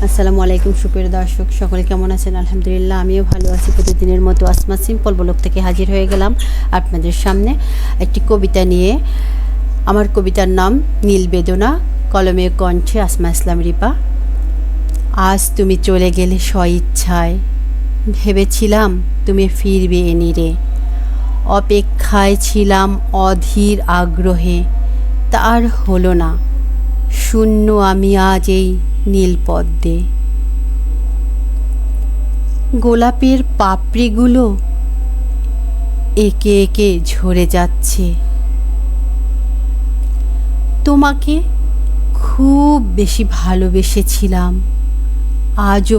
আসসালামু আলাইকুম সুপ্রিয় দর্শক, সকলে কেমন আছেন? আলহামদুলিল্লাহ, আমিও ভালো আছি। প্রতিদিনের মতো আসমা সিম্পল ব্লগ থেকে হাজির হয়ে গেলাম আপনাদের সামনে একটি কবিতা নিয়ে। আমার কবিতার নাম নীল বেদনা, কলমে কণ্ঠে আসমা ইসলাম রিপা। আজ তুমি চলে গেলে স্বইচ্ছায়, ভেবেছিলাম তুমি ফিরবে এ নীরে। অপেক্ষায় ছিলাম অধীর আগ্রহে, তার হলো না। শূন্য আমি আজ এই নীল পদ্মে। গোলাপের পাপড়িগুলো একে একে ঝরে যাচ্ছে। তোমাকে খুব বেশি ভালোবেসেছিলাম, আজও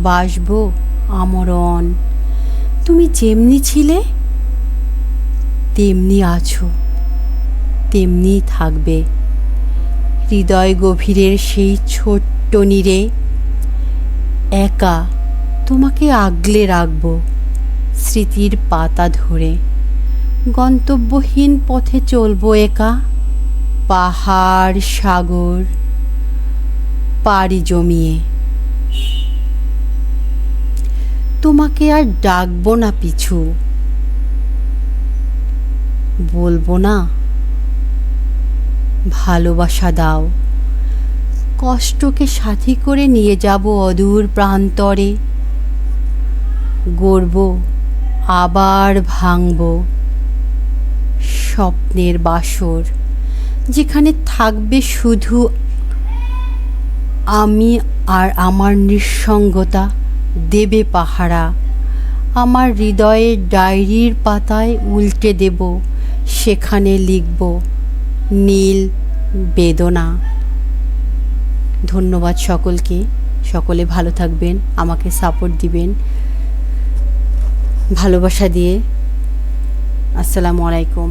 বাসবো আমরণ। তুমি যেমনি ছিলে তেমনি আছো, তেমনি থাকবে। হৃদয় গভীরের সেই ছোট্ট নীরে একা তোমাকে আগলে রাখব স্মৃতির পাতা ধরে। গন্তব্যহীন পথে চলবো একা, পাহাড় সাগর পাড়ি জমিয়ে। তোমাকে আর ডাকবো না পিছু, বলবো না ভালোবাসা দাও। কষ্টকে সাথী করে নিয়ে যাব অদূর প্রান্তরে। গড়ব আবার ভাঙব স্বপ্নের বাসর, যেখানে থাকবে শুধু আমি আর আমার নিঃসঙ্গতা দেবে পাহারা। আমার হৃদয়ের ডায়েরির পাতায় উল্টে দেব, সেখানে লিখব নীল বেদনা। ধন্যবাদ সকলকে, সকলে ভালো থাকবেন, আমাকে সাপোর্ট দিবেন ভালোবাসা দিয়ে। আসসালামু আলাইকুম।